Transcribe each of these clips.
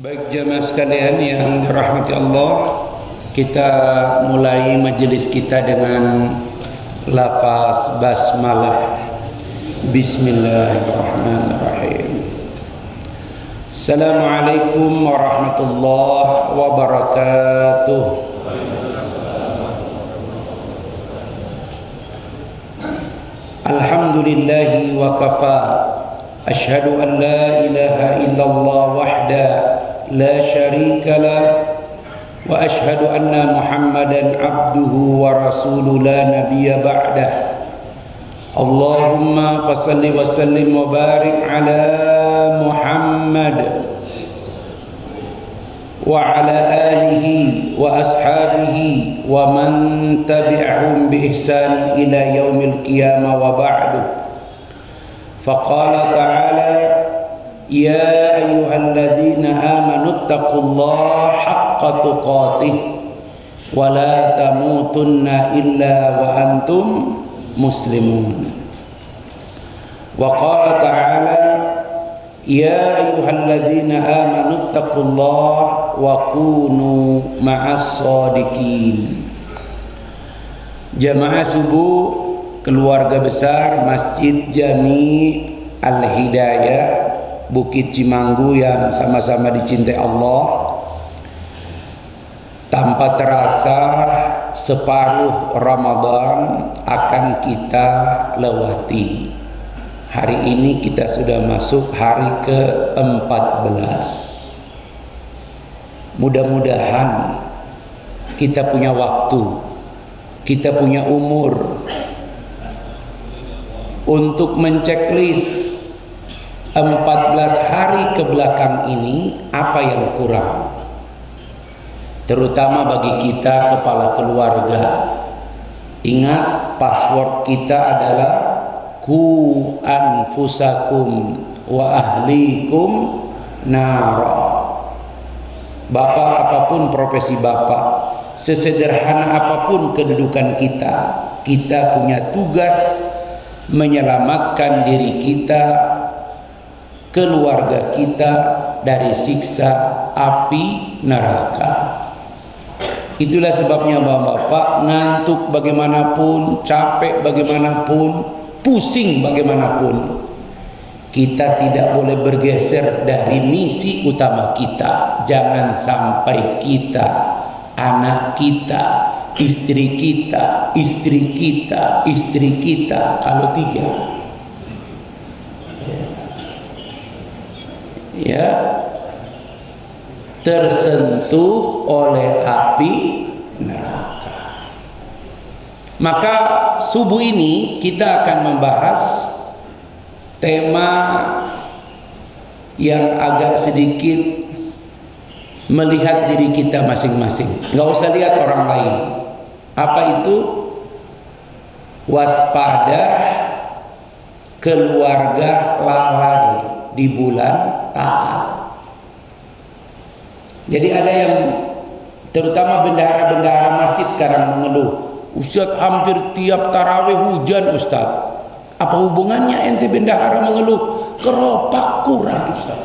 Baik jemaah sekalian yang dirahmati Allah, kita mulai majelis kita dengan lafaz basmalah. Bismillahirrahmanirrahim. Assalamualaikum warahmatullahi wabarakatuh. Alhamdulillahi wa kafa. Ashhadu an la ilaha illallah wahda la syarika lah wa ashhadu anna Muhammadan abduhu wa rasuluhu la nabiyya ba'dah. Allahumma fasalli wa sallim wa barik ala Muhammad wa ala alihi wa ashabihi wa man tabi'ahum bi ihsan ila yaumil qiyamah wa ba'du. Faqala ta'ala ya ayyuhalladzina amanu taqullaha haqqa tuqatih wa la tamutunna illa wa antum muslimun. Wa qala ta'ala ya ayyuhalladzina amanu taqullaha wa kunu ma'as shadiqin. Jamaah subuh keluarga besar Masjid Jami Al-Hidayah Bukit Cimanggu yang sama-sama dicintai Allah, tanpa terasa separuh Ramadan akan kita lewati. Hari ini kita sudah masuk hari ke-14. Mudah-mudahan kita punya waktu, kita punya umur untuk menceklis 14 hari ke belakang ini apa yang kurang, terutama bagi kita kepala keluarga. Ingat, password kita adalah ku anfusakum wa ahlikum nara. Bapak apapun profesi bapak, sesederhana apapun kedudukan kita, kita punya tugas menyelamatkan diri kita, keluarga kita dari siksa api neraka. Itulah sebabnya bapak-bapak, ngantuk bagaimanapun, capek bagaimanapun, pusing bagaimanapun, kita tidak boleh bergeser dari misi utama kita. Jangan sampai kita, anak kita, istri kita, kalau tiga, ya, tersentuh oleh api neraka. Maka subuh ini kita akan membahas tema yang agak sedikit melihat diri kita masing-masing, nggak usah lihat orang lain. Apa itu? Waspada keluarga lalai di bulan taat. Jadi ada yang, terutama bendahara-bendahara masjid sekarang mengeluh, Ustaz, hampir tiap tarawih hujan Ustaz. Apa hubungannya ente bendahara mengeluh? Keropak kurang Ustaz.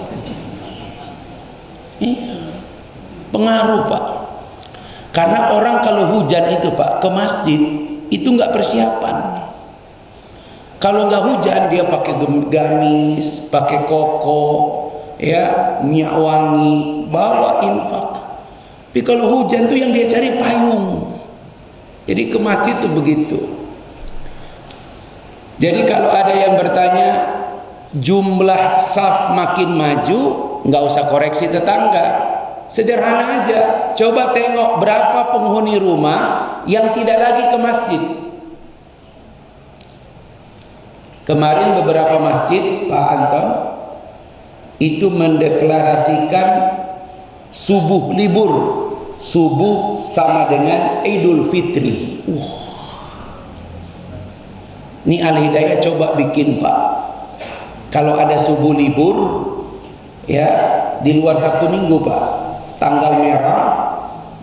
Iya, pengaruh Pak. Karena orang kalau hujan itu Pak ke masjid itu nggak persiapan. Kalau nggak hujan dia pakai gamis, pakai koko, ya, minyak wangi, bawa infak. Tapi kalau hujan tuh yang dia cari payung. Jadi ke masjid tuh begitu. Jadi kalau ada yang bertanya jumlah saf makin maju, nggak usah koreksi tetangga. Sederhana aja, coba tengok berapa penghuni rumah yang tidak lagi ke masjid. Kemarin beberapa masjid, Pak Anton, itu mendeklarasikan subuh libur. Subuh sama dengan Idul Fitri. Ini Al-Hidayah coba bikin Pak, kalau ada subuh libur, ya, di luar Sabtu Minggu Pak, tanggal merah,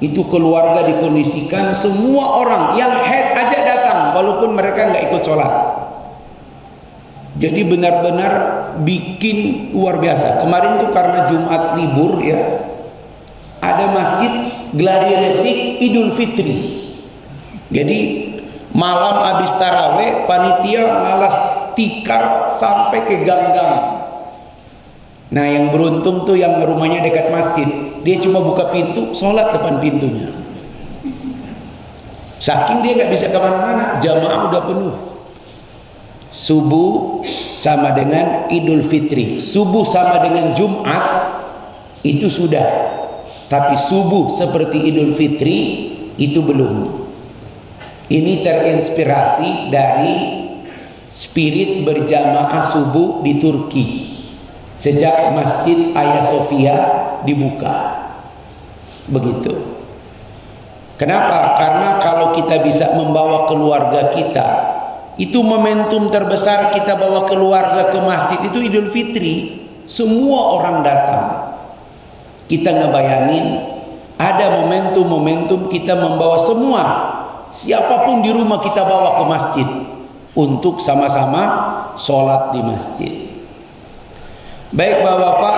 itu keluarga dikondisikan semua orang yang haid aja datang walaupun mereka nggak ikut sholat. Jadi benar-benar bikin luar biasa. Kemarin tuh karena Jumat libur ya, ada masjid gladi resik Idul Fitri. Jadi malam habis taraweh panitia malas tikar sampai ke gang-gang. Nah yang beruntung tuh yang rumahnya dekat masjid, dia cuma buka pintu, sholat depan pintunya. Saking dia nggak bisa kemana-mana, jamaah udah penuh. Subuh sama dengan Idul Fitri, subuh sama dengan Jumat itu sudah, tapi subuh seperti Idul Fitri itu belum. Ini terinspirasi dari spirit berjamaah subuh di Turki sejak Masjid Hagia Sophia dibuka. Begitu. Kenapa? Karena kalau kita bisa membawa keluarga kita, itu momentum terbesar kita bawa keluarga ke masjid itu Idul Fitri. Semua orang datang. Kita ngebayangin ada momentum-momentum kita membawa semua, siapapun di rumah kita bawa ke masjid untuk sama-sama sholat di masjid. Baik Bapak-Bapak,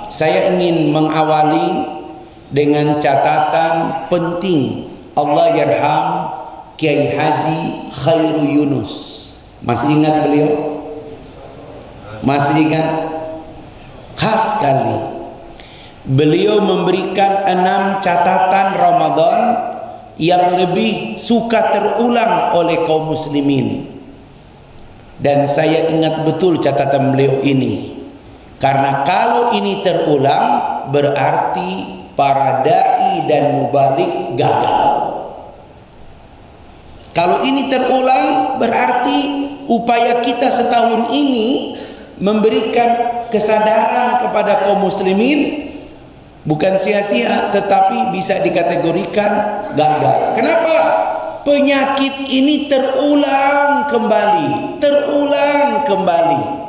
saya ingin mengawali dengan catatan penting. Allah yarham Kiai Haji Khairu Yunus. Masih ingat beliau? Masih ingat? Khas sekali. Beliau memberikan 6 catatan Ramadan yang lebih suka terulang oleh kaum muslimin. Dan saya ingat betul catatan beliau ini. Karena kalau ini terulang berarti para dai dan mubalik gagal. Kalau ini terulang berarti upaya kita setahun ini memberikan kesadaran kepada kaum muslimin bukan sia-sia, tetapi bisa dikategorikan gagal. Kenapa? Penyakit ini terulang kembali, terulang kembali.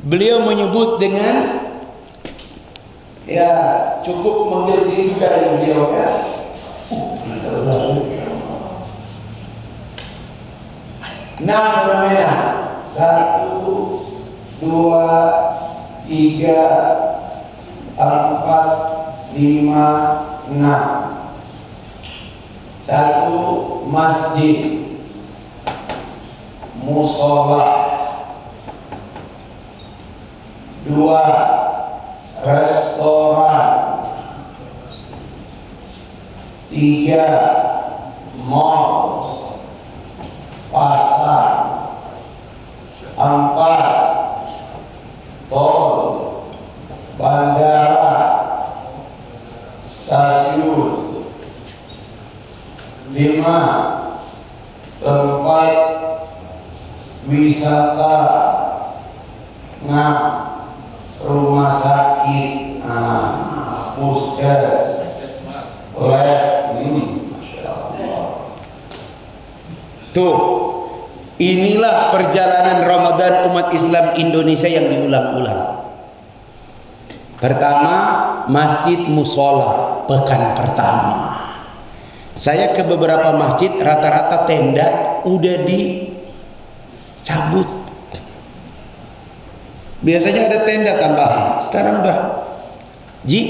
Beliau menyebut dengan, ya cukup mengerti juga yang beliau ya. Nah, fenomena 1, 2, 3, 4, 5, 6. 1. Masjid, musola. 2. Restoran. 3. Mall, pasar. 4. Tol, bandara, stasiun. 5. Tempat wisata. 6. Rumah sakit, puskes, lab. Masya Allah. Tuh, inilah perjalanan Ramadan umat Islam Indonesia yang diulang-ulang. Pertama, masjid musola pekan pertama. Saya ke beberapa masjid, rata-rata tenda udah dicabut. Biasanya ada tenda tambahan, sekarang udah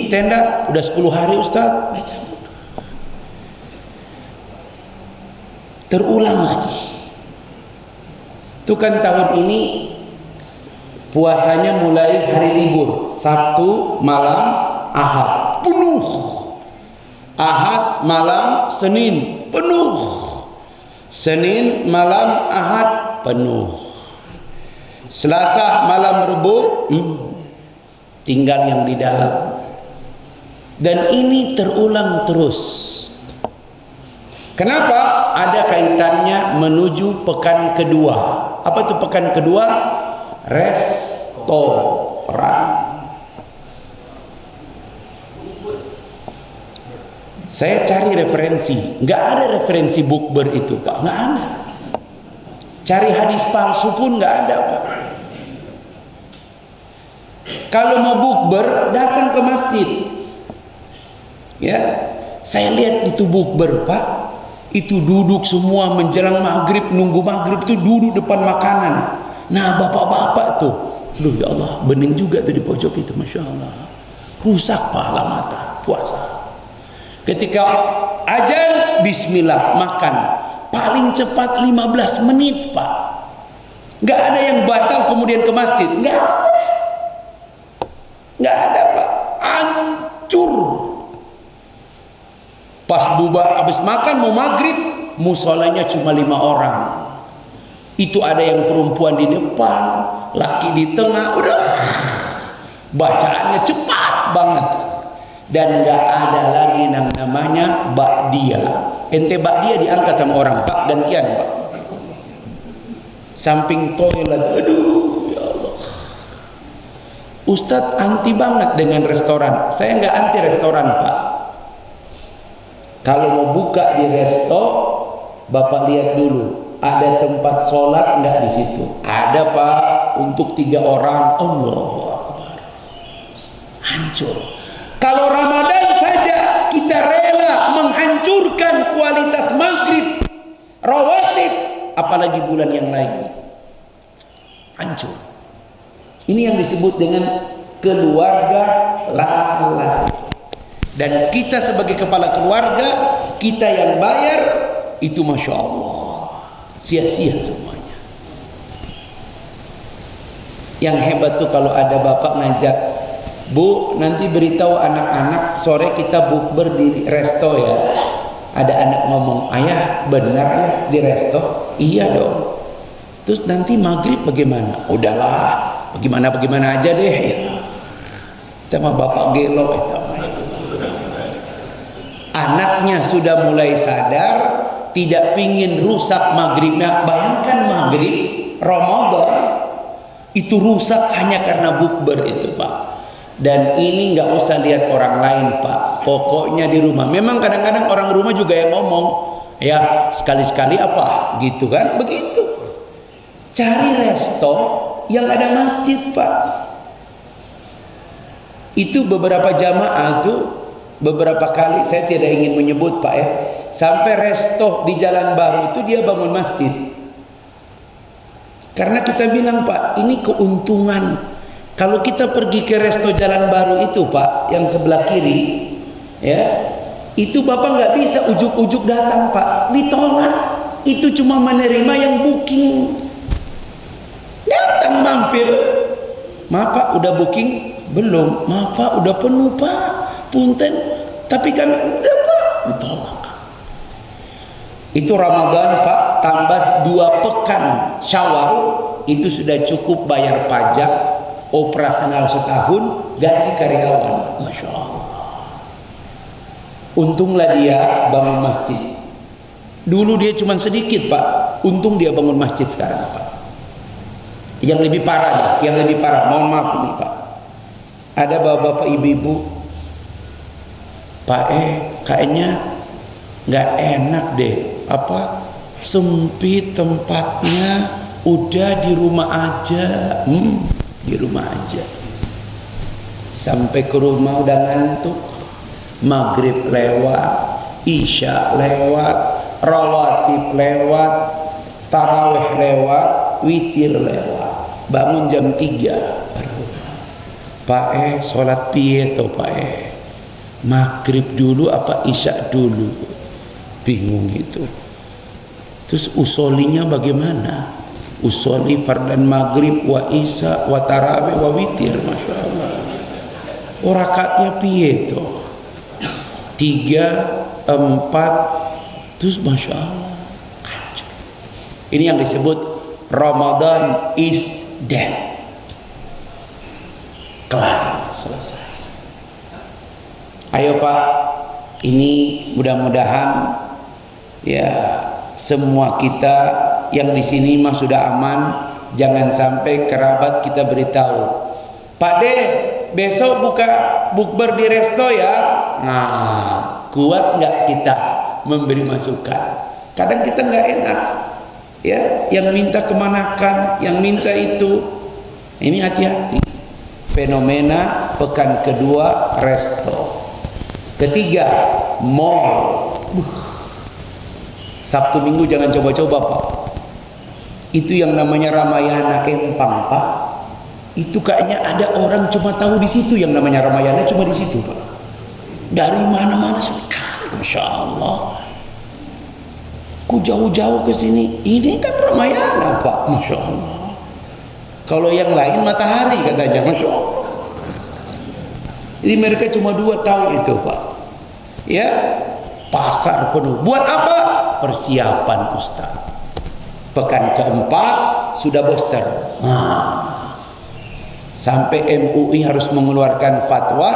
tenda udah 10 hari Ustaz, udah cabut. Terulang lagi. Itu kan tahun ini puasanya mulai hari libur, Sabtu malam Ahad penuh, Ahad malam Senin penuh, Senin malam Ahad penuh, Selasa malam Rebu tinggal yang di dalam. Dan ini terulang terus. Kenapa? Ada kaitannya menuju pekan kedua. Apa itu pekan kedua? Restoran. Saya cari referensi, nggak ada referensi bukber itu Pak, nggak ada. Cari hadis palsu pun nggak ada Pak. Kalau mau bukber datang ke masjid. Ya, saya lihat itu bukber Pak, itu duduk semua menjelang maghrib, nunggu maghrib itu duduk depan makanan. Nah bapak-bapak tuh, aduh ya Allah, bening juga tuh di pojok itu, Masya Allah. Rusak pahala mata puasa. Ketika azan, bismillah, makan. Paling cepat 15 menit Pak. Nggak ada yang batal kemudian ke masjid. Nggak ada Pak. Hancur. Pas bubar habis makan mau maghrib, musolanya cuma 5 orang. Itu ada yang perempuan di depan, laki di tengah, udah bacaannya cepat banget. Dan nggak ada lagi yang namanya ba'diyah. Ente ba'diyah diangkat sama orang, Pak, gantian Pak. Samping toilet, aduh ya Allah. Ustadz anti banget dengan restoran. Saya nggak anti restoran Pak. Kalau mau buka di resto, Bapak lihat dulu, ada tempat sholat nggak di situ? Ada Pak, untuk 3 orang. Allahu Akbar. Hancur. Kalau Ramadan saja kita rela menghancurkan kualitas maghrib, rawatib, apalagi bulan yang lain. Hancur. Ini yang disebut dengan keluarga lalai. Dan kita sebagai kepala keluarga, kita yang bayar, itu Masya Allah, sia-sia semuanya. Yang hebat tuh kalau ada bapak ngajak, Bu, nanti beritahu anak-anak sore kita bukber di resto ya. Ada anak ngomong, ayah benar ya di resto? Iya dong. Terus nanti maghrib bagaimana? Udahlah, bagaimana aja deh ya. Sama bapak gelo itu. Anaknya sudah mulai sadar, tidak pingin rusak maghribnya. Bayangkan maghrib Ramadan itu rusak hanya karena bukber itu Pak. Dan ini nggak usah lihat orang lain Pak, pokoknya di rumah. Memang kadang-kadang orang rumah juga yang ngomong, ya sekali-sekali apa gitu kan, begitu. Cari resto yang ada masjid Pak. Itu beberapa jamaah tuh, beberapa kali saya tidak ingin menyebut Pak ya, sampai resto di Jalan Baru itu dia bangun masjid. Karena kita bilang Pak, ini keuntungan. Kalau kita pergi ke resto Jalan Baru itu Pak, yang sebelah kiri ya, itu Bapak nggak bisa ujuk-ujuk datang Pak, ditolak. Itu cuma menerima yang booking. Datang mampir, maaf Pak udah booking? Belum. Maaf Pak udah penuh Pak, punten, tapi kami udah Pak, ditolak. Itu Ramadan Pak, tambah 2 pekan Syawal, itu sudah cukup bayar pajak, operasional setahun, gaji karyawan. Masya Allah. Untunglah dia bangun masjid. Dulu dia cuma sedikit Pak, untung dia bangun masjid sekarang Pak. Yang lebih parah ya, yang lebih parah, mohon maaf ini Pak, ada bapak-bapak ibu-ibu, Pak kayaknya nggak enak deh, apa sempit tempatnya, udah di rumah aja. Di rumah aja. Sampai ke rumah udah ngantuk, maghrib lewat, isya lewat, rawatib lewat, tarawih lewat, witir lewat. Bangun jam 3. Pak sholat piye to Pak maghrib dulu apa isya dulu? Bingung gitu. Terus usolinya bagaimana? Usoli fardan maghrib wa isya wa tarawih wa witir. Masya Allah. Rakatnya piye to? 3, 4, terus Masya Allah. Ini yang disebut Ramadan is dead. Kelar, selesai. Ayo Pak, ini mudah-mudahan ya semua kita yang di sini mah sudah aman. Jangan sampai kerabat kita beritahu, Pak De besok buka bukber di resto ya. Nah, kuat nggak kita memberi masukan? Kadang kita nggak enak ya, yang minta kemanakan, yang minta itu. Ini hati-hati. Fenomena pekan kedua resto. Ketiga, mall. Sabtu Minggu jangan coba-coba Pak. Itu yang namanya Ramayana Empang, Pak. Itu kayaknya ada orang cuma tahu di situ yang namanya Ramayana, cuma di situ, Pak. Dari mana-mana sih, Masya Allah. Ku jauh-jauh ke sini, ini kan Ramayana, Pak. Masya Allah. Kalau yang lain matahari katanya, Masya Allah. Jadi mereka cuma dua tahu itu, Pak. Ya, pasar penuh. Buat apa? Persiapan Ustaz. Pekan keempat sudah booster. Sampai MUI harus mengeluarkan fatwa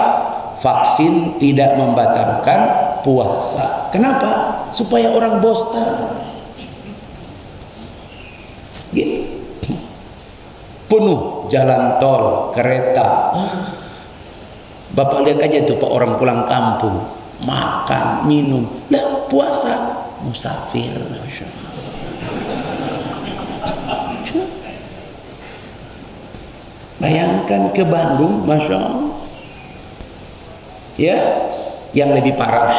vaksin tidak membatalkan puasa. Kenapa? Supaya orang booster. Gitu. Penuh jalan tol, kereta. Bapak lihat aja tuh Pak, orang pulang kampung, makan, minum, lah puasa, musafir. Bayangkan ke Bandung, Masya Allah. Ya, yang lebih parah,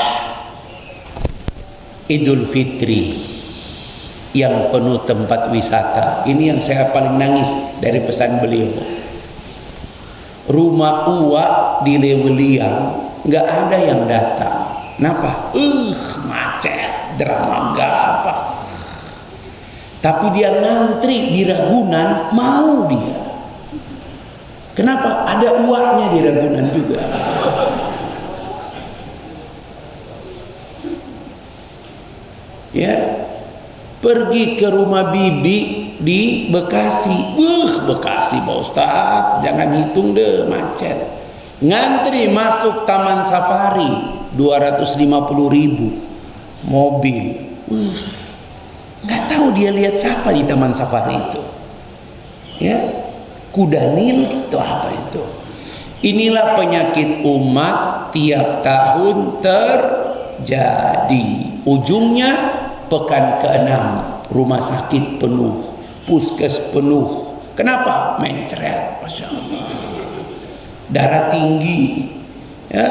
Idul Fitri yang penuh tempat wisata. Ini yang saya paling nangis dari pesan beliau. Rumah uak di Leweliang nggak ada yang datang. Kenapa? Macet, drama apa. Tapi dia ngantri di Ragunan, mau dia. Kenapa? Ada uaknya di Ragunan juga. Ya, pergi ke rumah bibi di Bekasi. Bekasi Pak Ustaz, jangan hitung deh macet. Ngantri masuk Taman Safari 250.000 mobil. Nggak tahu dia lihat siapa di Taman Safari itu. Ya, kuda Nil gitu apa itu. Inilah penyakit umat tiap tahun terjadi. Ujungnya pekan ke-6 rumah sakit penuh, puskes penuh. Kenapa? Mencret, Masya Allah. Darah tinggi, ya,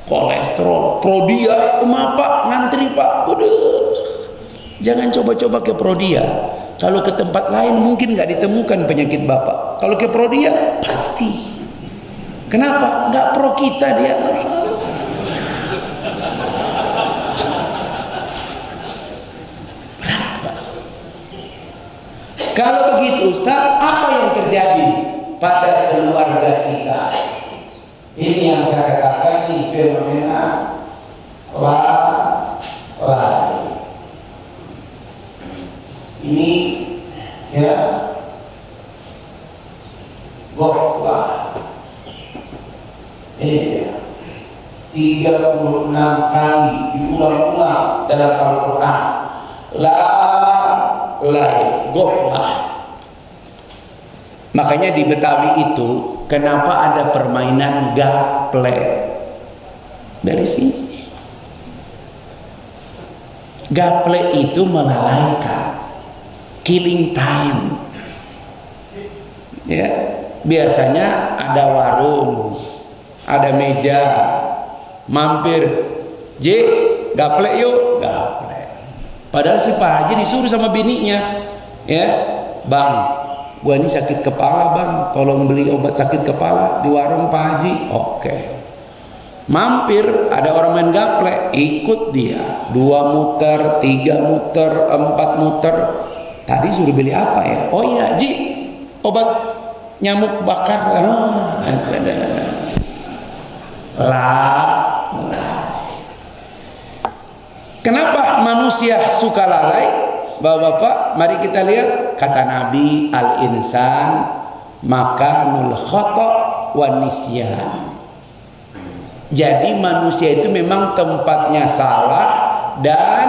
kolesterol, Prodia, Pak, ngantri Pak. Udah, jangan coba-coba ke Prodia. Kalau ke tempat lain mungkin nggak ditemukan penyakit Bapak. Kalau ke Prodia pasti. Kenapa? Nggak pro kita dia, Masya Allah. Kalau begitu Ustaz, apa yang terjadi pada keluarga kita? Ini yang saya katakan, ini fenomena lalai. Ini ya goflah. Ini ya 36 kali diulang-ulang dalam Al-Quran. Lalai, goflah. Makanya di Betawi itu kenapa ada permainan gaple? Dari sini. Gaple itu melalaikan, killing time. Ya, biasanya ada warung, ada meja, mampir, J, gaple yuk, gaple. Padahal si Pak Haji disuruh sama bininya, ya, Bang, gua ini sakit kepala Bang, tolong beli obat sakit kepala di warung Pak Haji. Oke. Mampir, ada orang main gaple, ikut dia. 2 muter, 3 muter, 4 muter. Tadi suruh beli apa ya? Oh iya, Ji, obat nyamuk bakar. Kenapa manusia suka lalai? Bapak-bapak, mari kita lihat kata Nabi, al-insan makanul khata' wan nisyan. Jadi manusia itu memang tempatnya salah dan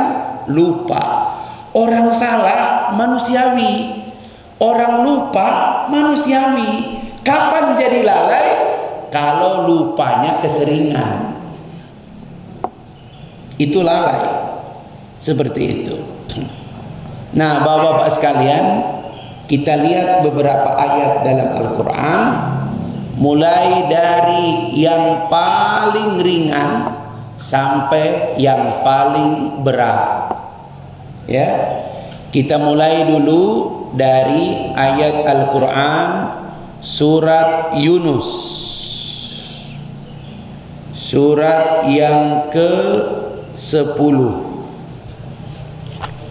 lupa. Orang salah manusiawi, orang lupa manusiawi. Kapan jadi lalai? Kalau lupanya keseringan. Itu lalai. Seperti itu. Nah, Bapak-bapak sekalian, kita lihat beberapa ayat dalam Al-Quran, mulai dari yang paling ringan sampai yang paling berat. Ya, Kita mulai dulu dari ayat Al-Quran surat Yunus, surat yang ke-10,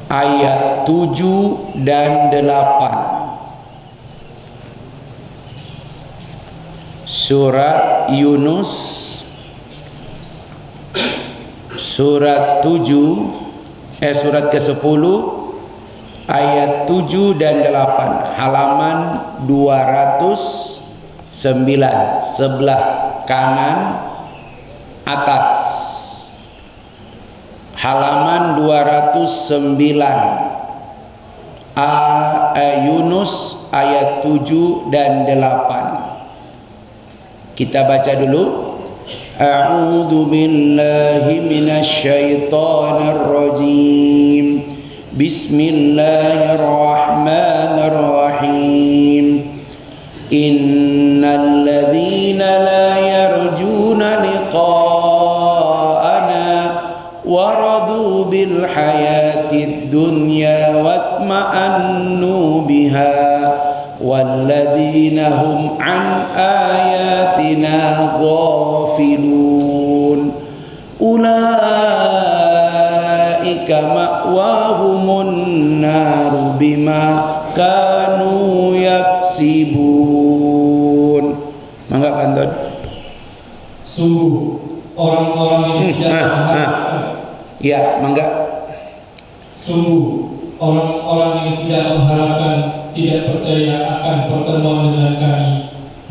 ayat 7 dan 8. Surat Yunus surat ke-10 ayat 7 dan 8, halaman 209, sebelah kanan atas. Halaman 209, Yunus ayat 7 dan 8. Kita baca dulu. A'udzu billahi minasy syaithanir rajim. Bismillahirrahmanirrahim. Innal ladzina la yarjuna liqa'ana waradu bil hayatid dunya watma'annu biha walladzina hum an ayatina ghafilun ulaika ma'wahumun naru bima kanu yaksibun. Mangga pantun. Sungguh orang-orang yang tidak mengharapkan. Ya, mangga. Sungguh orang-orang yang tidak mengharapkan, tidak percaya akan pertemuan dengan kami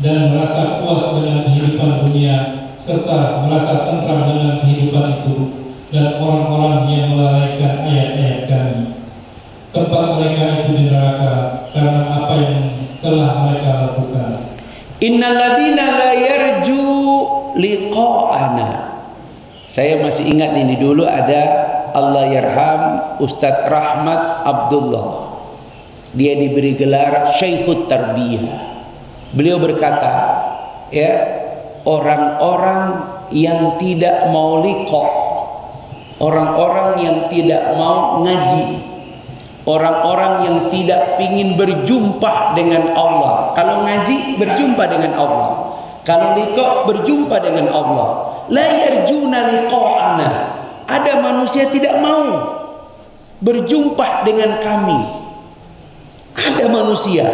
dan merasa puas dengan kehidupan dunia serta merasa tentram dengan kehidupan itu, dan orang-orang yang melalaikan ayat-ayat kami. Tempat mereka itu di neraka karena apa yang telah mereka lakukan. Innal ladzina la yarju liqa'ana. Saya masih ingat ini dulu ada Allah yarham Ustadz Rahmat Abdullah. Dia diberi gelar Syekhut Tarbiyah. Beliau berkata, ya, orang-orang yang tidak mau liqa, orang-orang yang tidak mau ngaji, orang-orang yang tidak ingin berjumpa dengan Allah. Kalau ngaji berjumpa dengan Allah, kalau liqa berjumpa dengan Allah. La yarjuna liqa'ana. Ada manusia tidak mau berjumpa dengan kami. Ada manusia.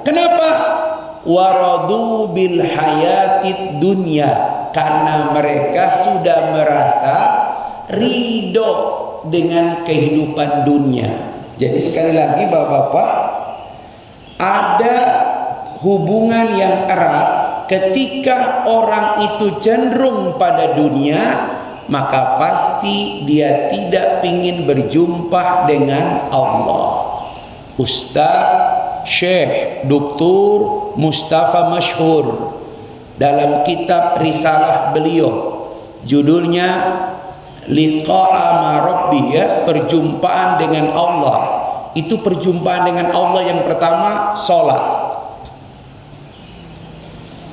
Kenapa? Waradu bil hayatid dunya, karena mereka sudah merasa ridho dengan kehidupan dunia. Jadi sekali lagi Bapak-bapak, ada hubungan yang erat ketika orang itu cenderung pada dunia, maka pasti dia tidak ingin berjumpa dengan Allah. Ustaz Syekh Dr. Mustafa Masyhur dalam kitab risalah beliau, judulnya Liqa'a ma Rabbi, ya, perjumpaan dengan Allah. Itu perjumpaan dengan Allah yang pertama salat.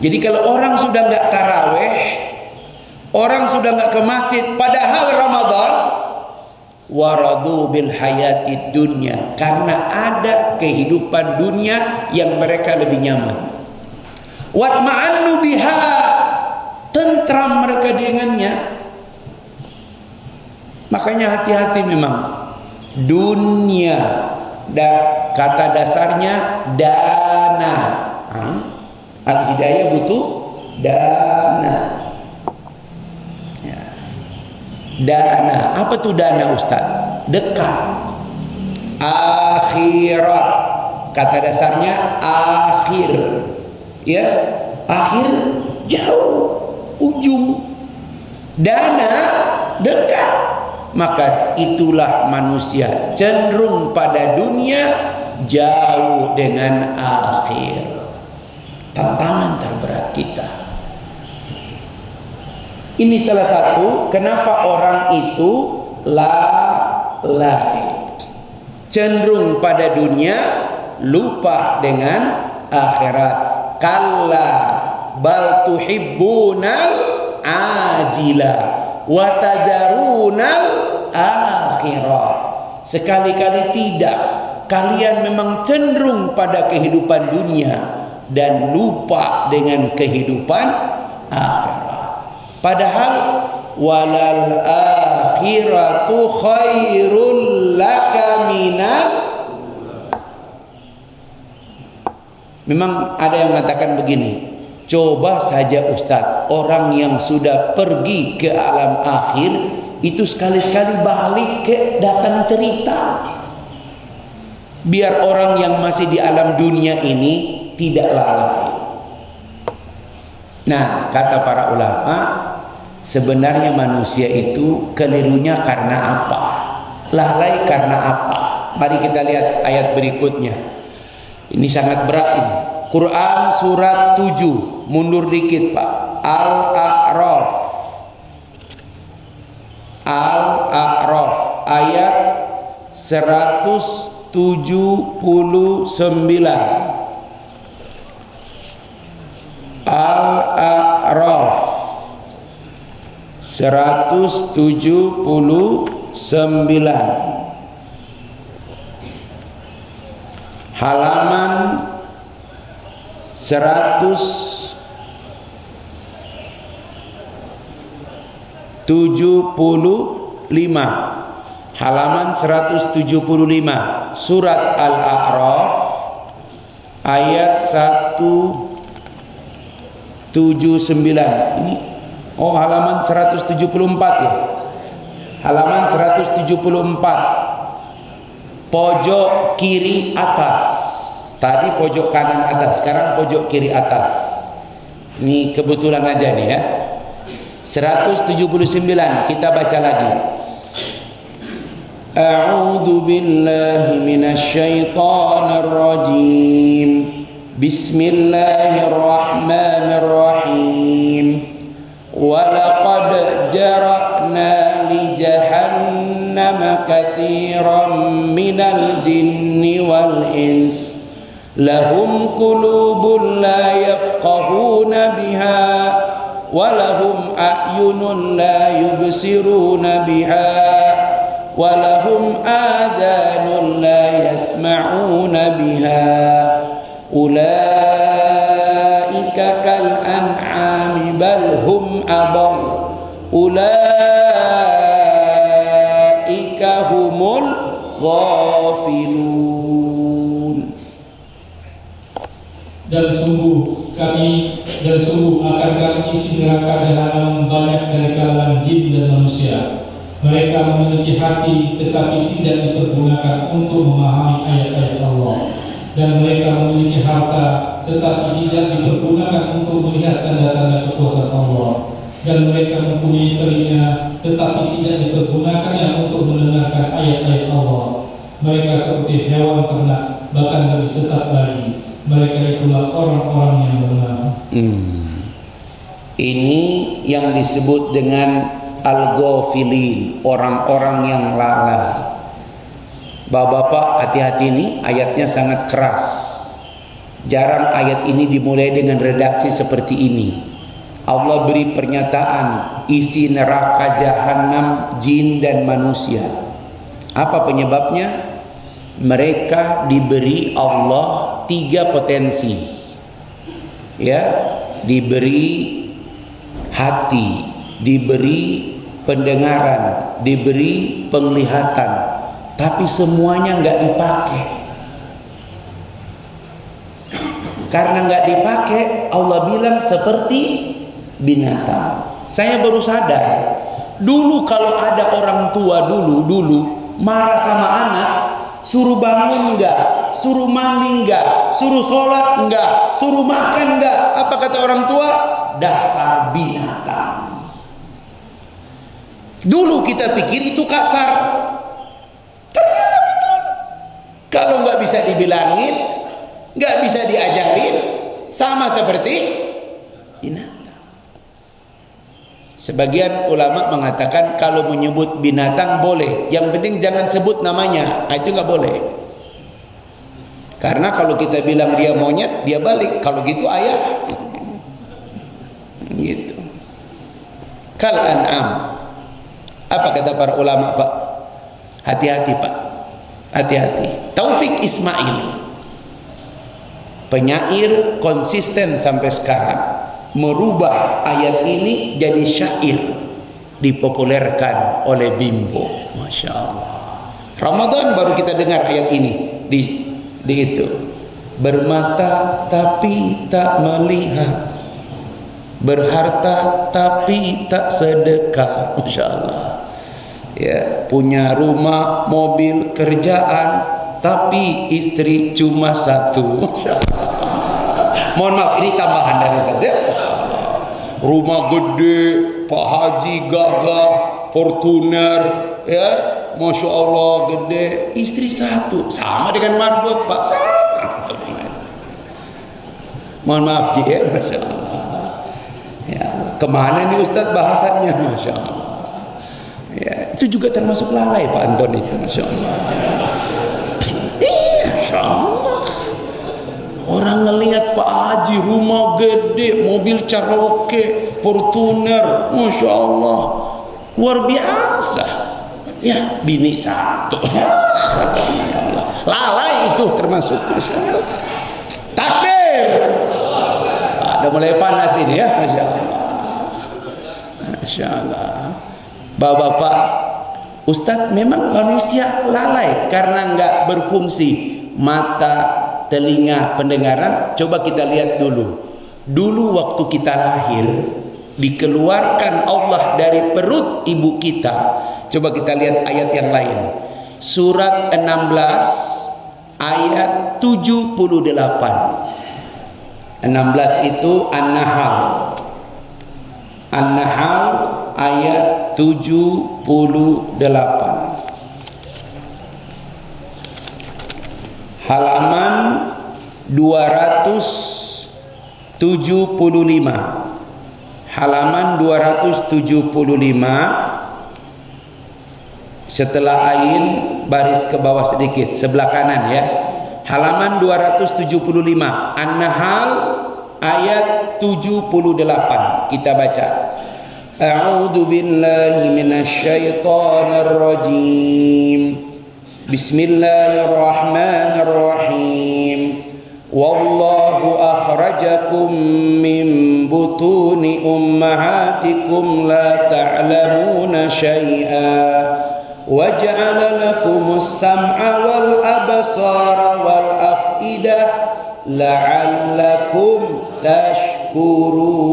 Jadi kalau orang sudah enggak taraweh, orang sudah enggak ke masjid padahal Ramadan, waradu bil hayatid dunya, karena ada kehidupan dunia yang mereka lebih nyaman. Watma'annu biha, tentram mereka dengannya. Makanya hati-hati memang. Dunia, kata dasarnya dana. Al-hidayah butuh dana. Dana, apa tuh dana Ustaz? Dekat. Akhirat, kata dasarnya akhir. Ya, akhir jauh, ujung. Dana dekat. Maka itulah manusia cenderung pada dunia, jauh dengan akhir. Tantangan terberat kita. Ini salah satu kenapa orang itu lalai, cenderung pada dunia, lupa dengan akhirat. Kalla bal tuhibbunal ajila wa tadarunal akhirah. Sekali-kali tidak, kalian memang cenderung pada kehidupan dunia dan lupa dengan kehidupan akhirat. Padahal walal akhiratu khairul laka minal. Memang ada yang mengatakan begini, coba saja Ustadz, orang yang sudah pergi ke alam akhir itu sekali-sekali balik ke datang cerita, biar orang yang masih di alam dunia ini tidak lalai. Nah, kata para ulama, sebenarnya manusia itu kelirunya karena apa? Lalai karena apa? Mari kita lihat ayat berikutnya. Ini sangat berat ini. Quran surat 7, mundur dikit Pak. Al-A'raf. Al-A'raf ayat 179. Al-A'raf 179. Halaman 175. Halaman 175 surat Al-A'raf ayat 179. Ini halaman 174 ya. Halaman 174. Pojok kiri atas. Tadi pojok kanan atas, sekarang pojok kiri atas. Ini kebetulan aja nih ya. 179 kita baca lagi. A'udzu billahi minasyaitonir rajim. Bismillahirrahmanirrahim. Walaqad jara'na li jahannama katsiran minal jinni wal ins lahum qulubun la yafqahuna biha wa lahum a'yunun la yubsiruna biha wa lahum adhanun la yasma'una biha ulaika kal an'ami bal hum adall ulaika humul ghafilun. Dan sungguh akan kami isi neraka jahanam banyak dari kalangan jin dan manusia. Mereka memiliki hati tetapi tidak dipergunakan untuk memahami ayat-ayat Allah, dan mereka memiliki harta tetapi tidak dipergunakan untuk melihat tanda-tanda kekuasaan Allah, dan mereka mempunyai telinga tetapi tidak dipergunakannya untuk mendengarkan ayat-ayat Allah. Mereka seperti hewan ternak, bahkan lebih sesat lagi. Mereka itulah orang-orang yang benar. Ini yang disebut dengan al-ghafilin, orang-orang yang lalai. Bapak-bapak hati-hati, ini ayatnya sangat keras. Jarang ayat ini dimulai dengan redaksi seperti ini. Allah beri pernyataan isi neraka jahanam jin dan manusia. Apa penyebabnya? Mereka diberi Allah 3 potensi, ya, diberi hati, diberi pendengaran, diberi penglihatan, tapi semuanya nggak dipakai. Karena nggak dipakai, Allah bilang seperti binatang. Saya baru sadar, dulu kalau ada orang tua dulu marah sama anak, suruh bangun enggak, suruh mandi enggak, suruh sholat enggak, suruh makan enggak, apa kata orang tua? Dasar binatang. Dulu kita pikir itu kasar, ternyata betul. Kalau nggak bisa dibilangin, nggak bisa diajarin, sama seperti binatang. Sebagian ulama mengatakan kalau menyebut binatang boleh, yang penting jangan sebut namanya. Itu nggak boleh. Karena kalau kita bilang dia monyet, dia balik. Kalau gitu ayah, gitu. Kal an'am. Apa kata para ulama, Pak? Hati-hati, Pak. Hati-hati. Taufik Ismail, penyair konsisten sampai sekarang, merubah ayat ini jadi syair, dipopulerkan oleh Bimbo. Masya Allah. Ramadan baru kita dengar ayat ini di itu. Bermata tapi tak melihat, berharta tapi tak sedekah. Masya Allah. Ya, punya rumah, mobil, kerjaan, tapi istri cuma satu. Masya Allah. Mohon maaf, ini tambahan dari Ustaz ya. Rumah gede, Pak Haji gagah, Fortuner, ya, Masya Allah gede, istri satu, sama dengan marbot Pak, sama. Mohon maaf Ci ya, Masya Allah. Ya, kemana nih Ustaz bahasannya, Masya Allah. Ya, itu juga termasuk lalai Pak Anton itu, Masya Allah. Iya, Masya Allah. Orang ngelihat Pak Haji rumah gede, mobil Cherokee, Fortuner, Masya Allah, luar biasa. Ya, bini satu. Lalai itu termasuk. Masya Allah. Takbir. Ada mulai panas ini ya, Masya Allah. Masya Allah. Bapak-bapak, Ustadz memang manusia lalai karena nggak berfungsi mata, telinga, pendengaran. Coba kita lihat dulu. Dulu waktu kita lahir, dikeluarkan Allah dari perut ibu kita. Coba kita lihat ayat yang lain. Surat 16 ayat 78. 16 itu An-Nahl. An-Nahl ayat 78. Halaman 275. Halaman 275. Setelah ain baris ke bawah sedikit, sebelah kanan ya. Halaman 275. An-Nahl ayat 78. Kita baca. A'udzu billahi minasyaitonir rajim. Bismillahirrahmanirrahim. Wallahu akhrajakum min butuni ummahatikum la ta'lamuna syai'a wa ja'ala lakumus sam'a wal absara wal af'idah la'allakum tashkurun.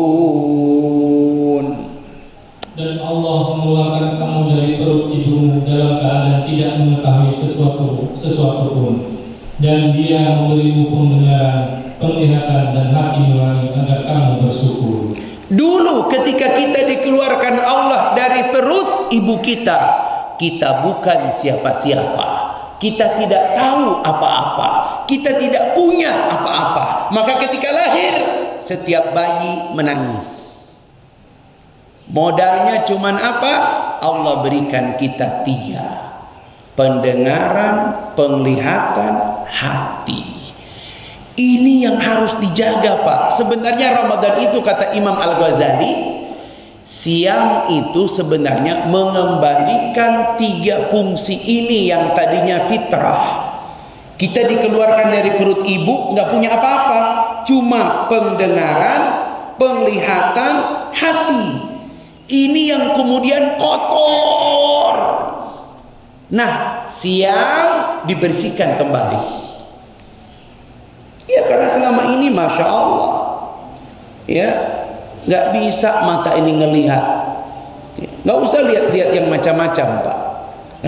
Dan Allah mengeluarkan kamu dari perut ibumu dalam keadaan tidak mengetahui sesuatu pun, dan Dia memberimu pendengaran, penglihatan dan hati nurani agar kamu bersyukur. Dulu ketika kita dikeluarkan Allah dari perut ibu kita, kita bukan siapa-siapa. Kita tidak tahu apa-apa. Kita tidak punya apa-apa. Maka ketika lahir, setiap bayi menangis. Modalnya cuman apa? Allah berikan kita 3. Pendengaran, penglihatan, hati. Ini yang harus dijaga Pak. Sebenarnya Ramadan itu kata Imam Al-Ghazali, siam itu sebenarnya mengembalikan 3 fungsi ini yang tadinya fitrah. Kita dikeluarkan dari perut ibu nggak punya apa-apa, cuma pendengaran, penglihatan, hati. Ini yang kemudian kotor. Nah, siam dibersihkan kembali. Ya karena selama ini Masya Allah, ya nggak bisa mata ini ngelihat. Nggak usah lihat-lihat yang macam-macam Pak.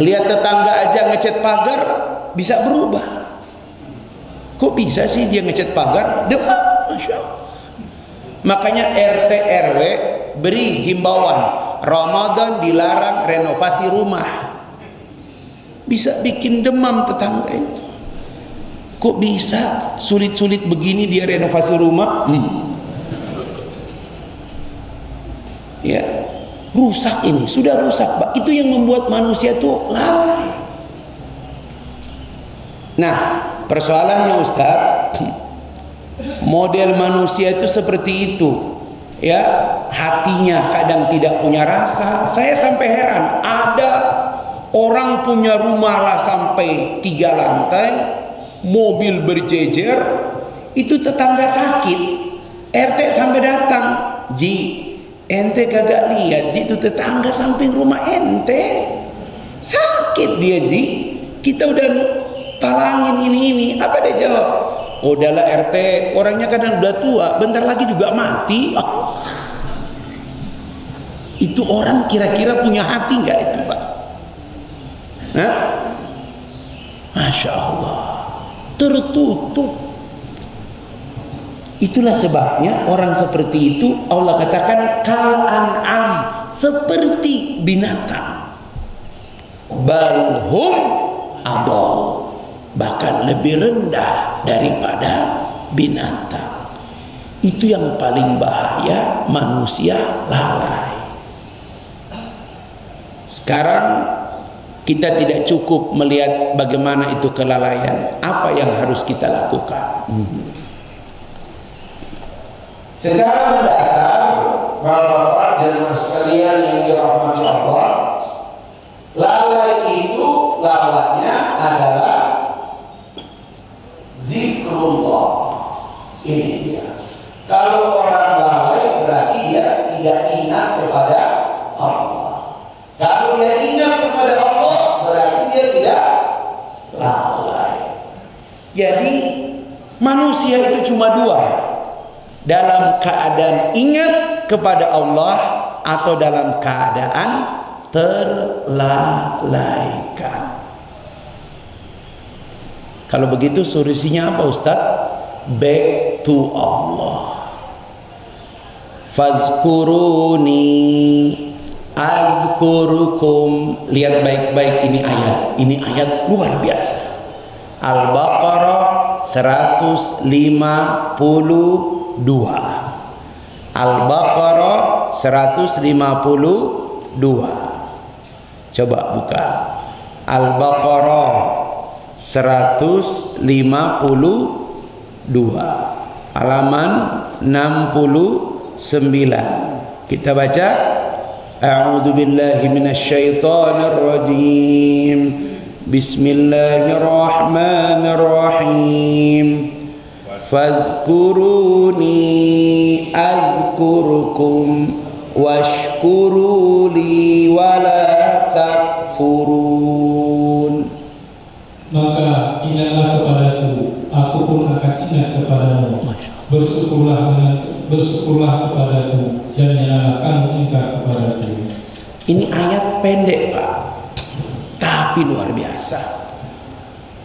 Lihat tetangga aja ngecat pagar bisa berubah. Kok bisa sih dia ngecat pagar? Demam, Masya Allah. Makanya RT RW beri himbauan, Ramadan dilarang renovasi rumah. Bisa bikin demam tetangga itu. Kok bisa sulit-sulit begini dia renovasi rumah? Ya, rusak ini, sudah rusak Pak. Itu yang membuat manusia tuh lalai. Nah, persoalannya Ustadz, model manusia itu seperti itu. Ya, hatinya kadang tidak punya rasa. Saya sampai heran, ada Orang punya rumah lah sampai 3 lantai, mobil berjejer, itu tetangga sakit, RT sampai datang, Ji, ente kagak lihat Ji, itu tetangga samping rumah ente sakit dia Ji, kita udah talangin ini. Apa dia jawab? Udahlah RT, orangnya kadang udah tua, bentar lagi juga mati. Itu orang kira-kira punya hati nggak itu Pak? Hah? Masya Allah, tertutup. Itulah sebabnya orang seperti itu Allah katakan kal an'am, seperti binatang. Balhum adol, bahkan lebih rendah daripada binatang. Itu yang paling bahaya, manusia lalai. Sekarang kita tidak cukup melihat bagaimana itu kelalaian, apa yang harus kita lakukan. Secara mendasar, Bapak-bapak dan Mas sekalian yang dirahmati Allah, lalai itu lawannya adalah zikrullah. Ini dia. Kalau orang lalai berarti dia tidak ingat kepada Allah. Kalau dia ingat kepada Allah berarti dia tidak lalai. Jadi manusia itu cuma 2, dalam keadaan ingat kepada Allah atau dalam keadaan terlalaikan. Kalau begitu solusinya apa Ustaz? Back to Allah. Fazkuruni azkurukum. Lihat baik-baik ini ayat. Ini ayat luar biasa. Al-Baqarah 152. Al-Baqarah 152. Coba buka Al-Baqarah 152 halaman 69. Kita baca. A'udzu billahi minasyaitonir rajim. Bismillahirrahmanirrahim. Fazkuruni azkurukum washkuruli wala takfurun. Maka ingatlah kepadaku, aku pun akan ingat kepadamu. Bersyukurlah kepadaku, dan janganlah kamu ingkar kepadaku. Ini ayat pendek Pak, tapi luar biasa.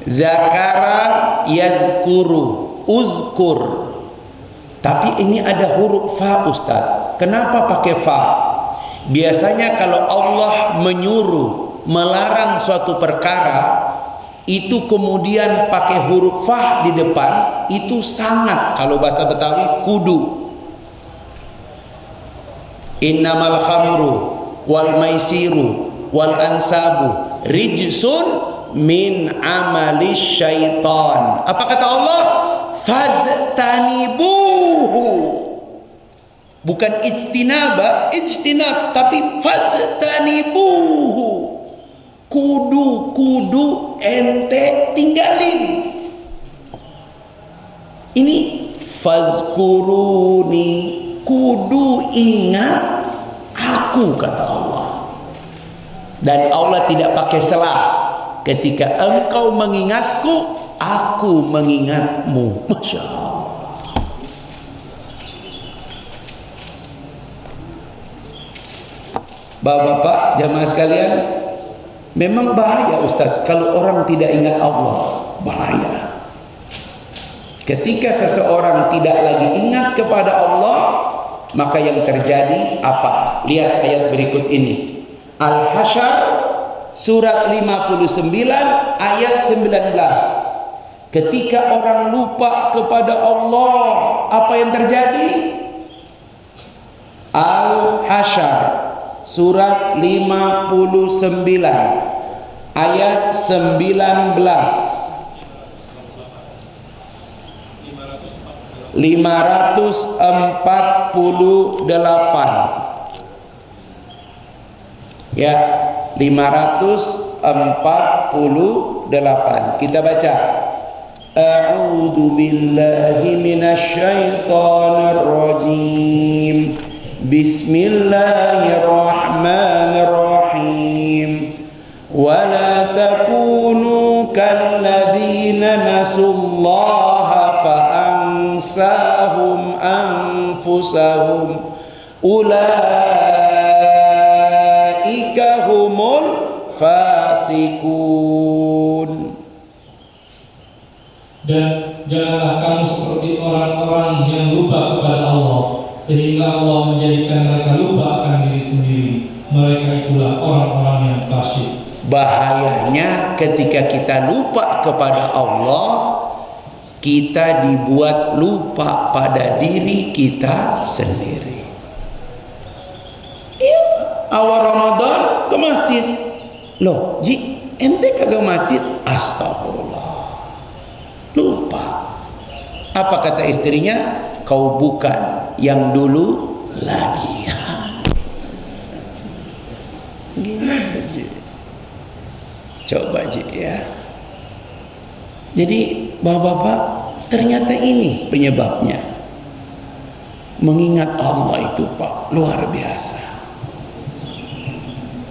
Zakara yazkuru, uzkur. Tapi ini ada huruf fa Ustaz. Kenapa pakai fa? Biasanya kalau Allah menyuruh, melarang suatu perkara, itu kemudian pakai huruf fa di depan, itu sangat, kalau bahasa Betawi, kudu. Innamal khamru wal maisiru wal ansabu rijsun min amalis syaitan. Apa kata Allah? Faztanibuhu. Bukan ijtinab, tapi faztanibuhu. Kudu ente tinggalin. Ini fazkuruni, kudu ingat aku, kata Allah. Dan Allah tidak pakai selah. Ketika engkau mengingatku, aku mengingatmu. Masya Allah. Bapak-bapak, jamaah sekalian, memang bahaya Ustaz kalau orang tidak ingat Allah. Bahaya. Ketika seseorang tidak lagi ingat kepada Allah, maka yang terjadi apa? Lihat ayat berikut ini. Al-Hasyr surat 59 ayat 19. Ketika orang lupa kepada Allah, apa yang terjadi? Al-Hasyr surat 59 ayat 19. 548. Ya, 548. 148. Kita baca. A'udzu billahi minasy syaithanir rajim. Bismillahirrahmanirrahim. Wa la takunu kalladzina nasullaha fa ansahum anfusahum ulaika humul fasikun. Dan janganlah kamu seperti orang-orang yang lupa kepada Allah, sehingga Allah menjadikan mereka lupa akan diri sendiri. Mereka itulah orang-orang yang fasik. Bahayanya ketika kita lupa kepada Allah, kita dibuat lupa pada diri kita sendiri. Iya, awal Ramadan ke masjid. Loh, Ji, ente kagak masjid? Astagfirullah. Lupa. Apa kata istrinya? Kau bukan yang dulu lagi. Gitu, Ji. Coba, Ji, ya. Jadi bapak-bapak, ternyata ini penyebabnya. Mengingat Allah itu, Pak, luar biasa.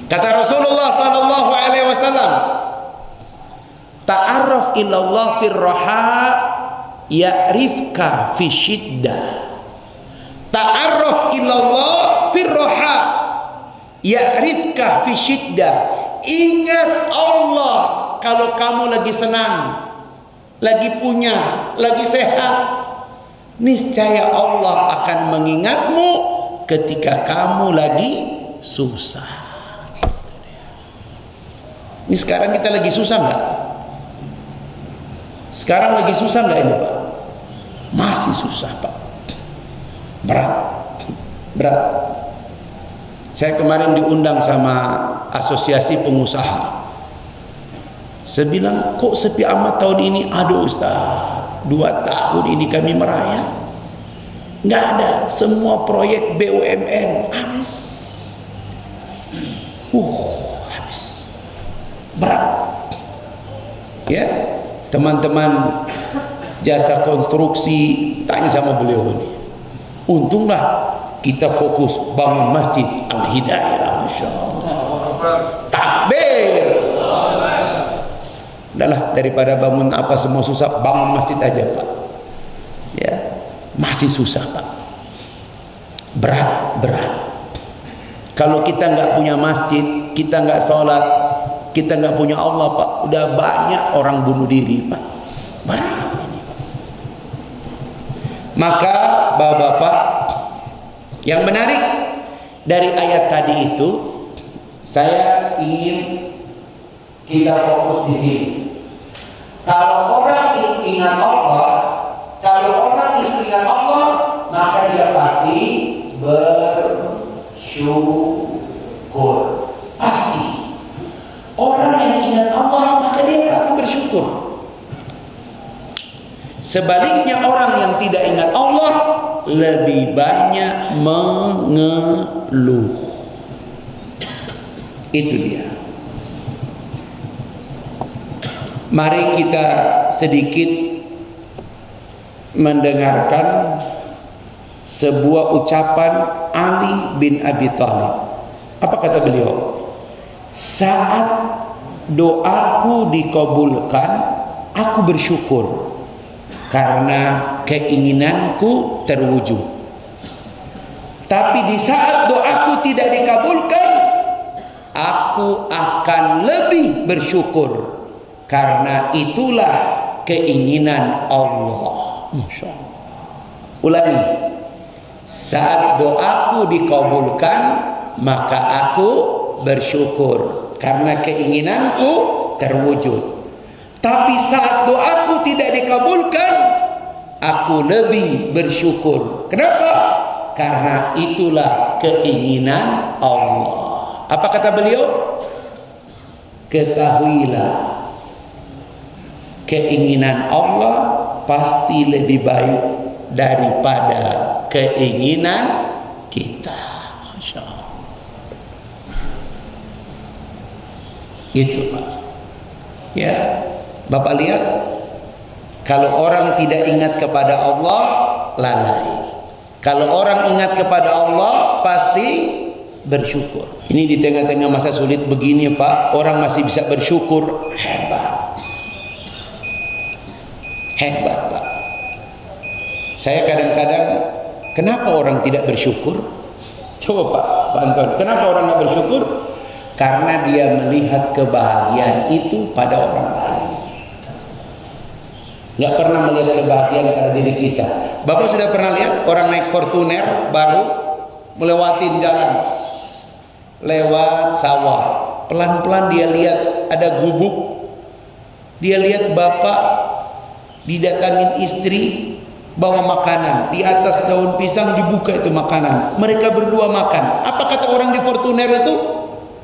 Kata Rasulullah sallallahu alaihi wasallam, ta'arraf ilallah fir raha ya'rifka fi syiddah. Ta'arraf ilallah fir raha ya'rifka fi syiddah. Ingat Allah kalau kamu lagi senang, lagi punya, lagi sehat. Niscaya Allah akan mengingatmu ketika kamu lagi susah. Ini sekarang kita lagi susah nggak? Sekarang lagi susah nggak ini, Pak? Masih susah, Pak. Berat. Saya kemarin diundang sama asosiasi pengusaha. Saya bilang, kok sepi amat tahun ini? Aduh Ustaz, 2 tahun ini kami merayap, nggak ada. Semua proyek BUMN habis. Habis. Berat. Ya, teman-teman jasa konstruksi tanya sama beliau ini. Untunglah kita fokus bangun masjid Al-Hidayah. Masya Allah. Takbir. Udahlah, daripada bangun apa semua susah, bangun masjid aja, Pak. Ya, masih susah, Pak. Berat. Kalau kita nggak punya masjid, kita nggak sholat, kita nggak punya Allah, Pak, udah banyak orang bunuh diri, Pak. Berat ini, Pak. Maka bapak-bapak, yang menarik dari ayat tadi itu, saya ingin kita fokus di sini. Kalau orang ingat Allah, maka dia pasti bersyukur. Pasti. Orang yang ingat Allah, maka dia pasti bersyukur. Sebaliknya orang yang tidak ingat Allah lebih banyak mengeluh. Itu dia. Mari kita sedikit mendengarkan sebuah ucapan Ali bin Abi Thalib. Apa kata beliau? Saat doaku dikabulkan, aku bersyukur karena keinginanku terwujud. Tapi di saat doaku tidak dikabulkan, aku akan lebih bersyukur karena itulah keinginan Allah. Masya Allah. Ulangi. Saat doaku dikabulkan, maka aku bersyukur karena keinginanku terwujud. Tapi saat doaku tidak dikabulkan, aku lebih bersyukur. Kenapa? Karena itulah keinginan Allah. Apa kata beliau? Ketahuilah, keinginan Allah pasti lebih baik daripada keinginan kita. Masya Allah. Gitu Pak. Ya, Bapak lihat, kalau orang tidak ingat kepada Allah, lalai. Kalau orang ingat kepada Allah, pasti bersyukur. Ini di tengah-tengah masa sulit begini Pak, orang masih bisa bersyukur, hebat. Hebat Pak. Saya kadang-kadang, kenapa orang tidak bersyukur? Coba Pak Anton, kenapa orang tidak bersyukur? Karena dia melihat kebahagiaan itu pada orang lain. Nggak pernah melihat kebahagiaan pada diri kita. Bapak sudah pernah lihat orang naik Fortuner baru melewatin jalan, lewat sawah, pelan-pelan dia lihat ada gubuk, dia lihat bapak didatangin istri bawa makanan, di atas daun pisang dibuka itu makanan, mereka berdua makan. Apa kata orang di Fortuner itu?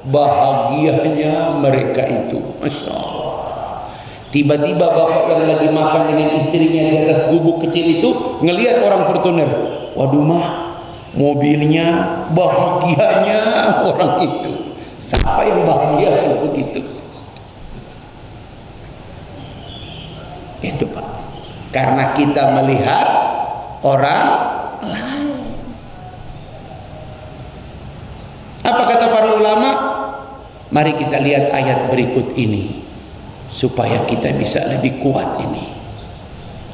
Bahagianya mereka itu, Masya Allah. Tiba-tiba bapak yang lagi makan dengan istrinya di atas gubuk kecil itu ngelihat orang Fortuner, waduh mah, mobilnya, bahagianya orang itu. Siapa yang bahagia begitu? Itu Pak. Karena kita melihat orang lain. Apa kata para ulama? Mari kita lihat ayat berikut ini supaya kita bisa lebih kuat ini.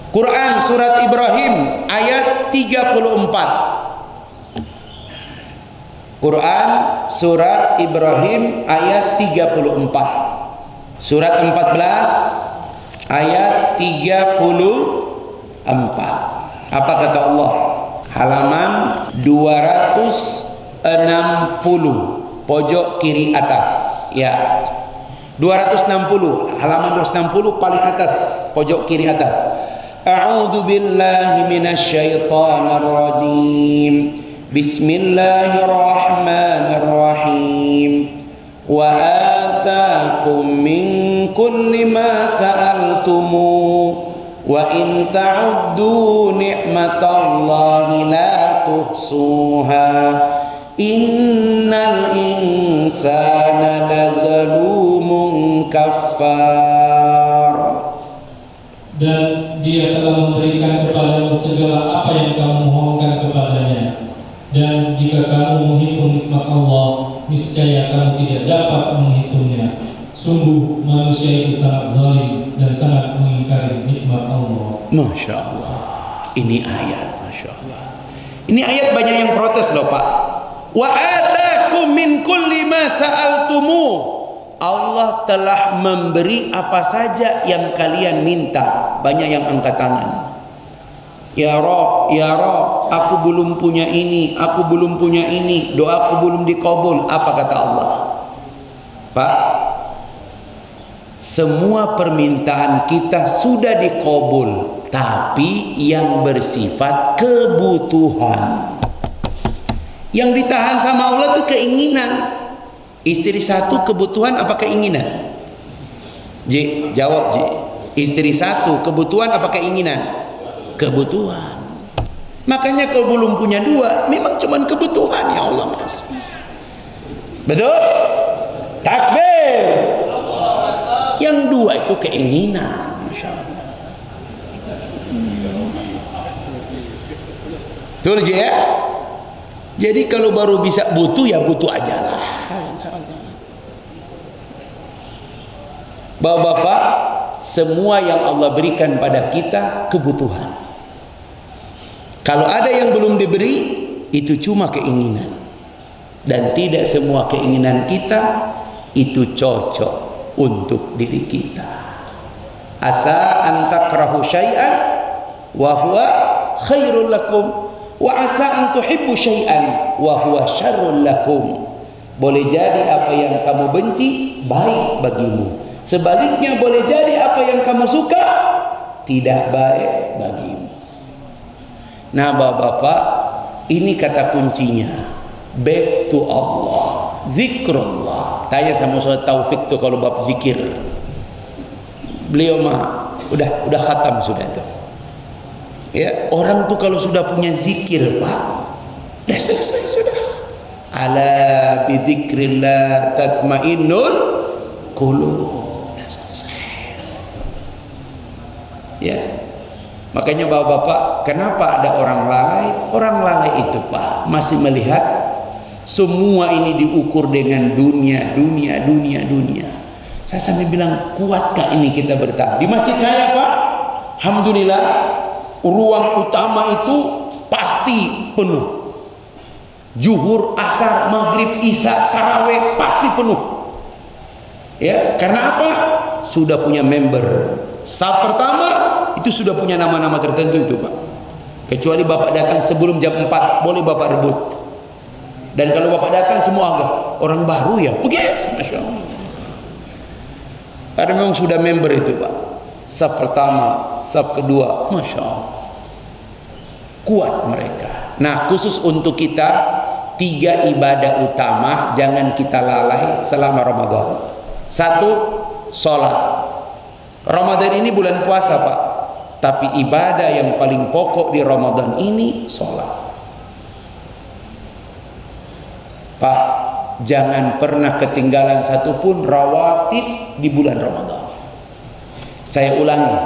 Quran surat Ibrahim ayat 34. Quran surat Ibrahim ayat 34. Surat 14 ayat 34. Apa kata Allah? Halaman 260 pojok kiri atas. Ya. 260, halaman 260 paling atas, pojok kiri atas. A'udzu billahi minasyaitonir rajim. Bismillahirrahmanirrahim. Wa ataakum min kulli ma sa'altumu wa in ta'uddu ni'matallahi la tuhsuha. Innal insana lazalumun kafar. Dan dia telah memberikan kepadamu segala apa yang kamu mohonkan kepadanya. Dan jika kamu menghitung nikmat Allah, niscaya kamu tidak dapat menghitungnya. Sungguh manusia itu sangat zalim dan sangat mengingkari nikmat Allah. Masya Allah. Ini ayat, Masya Allah. Ini ayat banyak yang protes loh Pak. Wa atakum min kulli ma sa'altumu. Allah telah memberi apa saja yang kalian minta. Banyak yang angkat tangan. Ya Rob, ya Rob, aku belum punya ini, aku belum punya ini, doaku belum dikabul. Apa kata Allah? Pak, semua permintaan kita sudah dikabul, tapi yang bersifat kebutuhan. Yang ditahan sama Allah itu keinginan. Istri satu kebutuhan apa keinginan? J, jawab J. Istri satu kebutuhan apa keinginan? Kebutuhan. Makanya kalau belum punya dua, memang cuman kebutuhan. Ya Allah Mas. Betul? Takbir. Yang dua itu keinginan. Masya Allah. Betul J ya? Jadi kalau baru bisa butuh ya butuh aja lah. Bapak-bapak, semua yang Allah berikan pada kita kebutuhan. Kalau ada yang belum diberi, itu cuma keinginan. Dan tidak semua keinginan kita itu cocok untuk diri kita. Asa an takrahu syai'an wa huwa khairul lakum. Wa asa an tuhibbu syai'an wa huwa syarrul lakum. Boleh jadi apa yang kamu benci baik bagimu. Sebaliknya boleh jadi apa yang kamu suka tidak baik bagimu. Nah Bapak-bapak, ini kata kuncinya. Back to Allah, zikrullah. Tanya sama Ustaz Taufik tuh kalau bab zikir. Beliau mah udah khatam sudah tuh. Ya, orang tuh kalau sudah punya zikir Pak, udah selesai sudah. Ala bidzikrillah tatmainnul qulub. Udah selesai. Ya. Makanya Bapak-bapak, kenapa ada orang lalai? Orang lalai itu Pak masih melihat semua ini diukur dengan dunia. Saya sampai bilang, kuatkah ini kita bertahan? Di masjid saya Pak, alhamdulillah, ruang utama itu pasti penuh. Zuhur, asar, maghrib, isya, tarawih pasti penuh. Ya, karena apa? Sudah punya member. Saf pertama itu sudah punya nama-nama tertentu itu Pak. Kecuali Bapak datang sebelum jam 4, boleh Bapak rebut. Dan kalau Bapak datang semua agak orang baru ya, begitu, Masya Allah. Karena memang sudah member itu Pak. Saf pertama, saf kedua, Masya Allah, kuat mereka. Nah, khusus untuk kita 3 ibadah utama jangan kita lalai selama Ramadan. 1, sholat. Ramadan ini bulan puasa Pak, tapi ibadah yang paling pokok di Ramadan ini sholat. Pak, jangan pernah ketinggalan satupun rawatib di bulan Ramadan. Saya ulangi,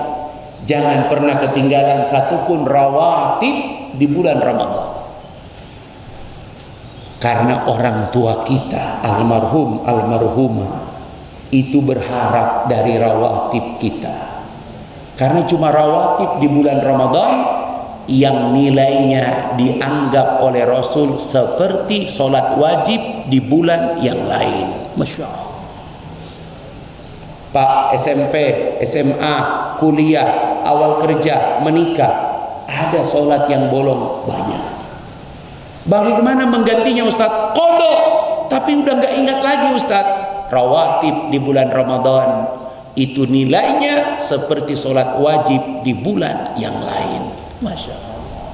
jangan pernah ketinggalan satupun rawatib di bulan Ramadan. Karena orang tua kita, almarhum, almarhumah, itu berharap dari rawatib kita. Karena cuma rawatib di bulan Ramadan yang nilainya dianggap oleh Rasul seperti sholat wajib di bulan yang lain. Masya Allah. Pak, SMP, SMA, kuliah, awal kerja, menikah, ada sholat yang bolong banyak. Bagaimana menggantinya Ustaz? Qadha. Tapi udah nggak ingat lagi Ustaz. Rawatib di bulan Ramadan itu nilainya seperti sholat wajib di bulan yang lain. Masya Allah.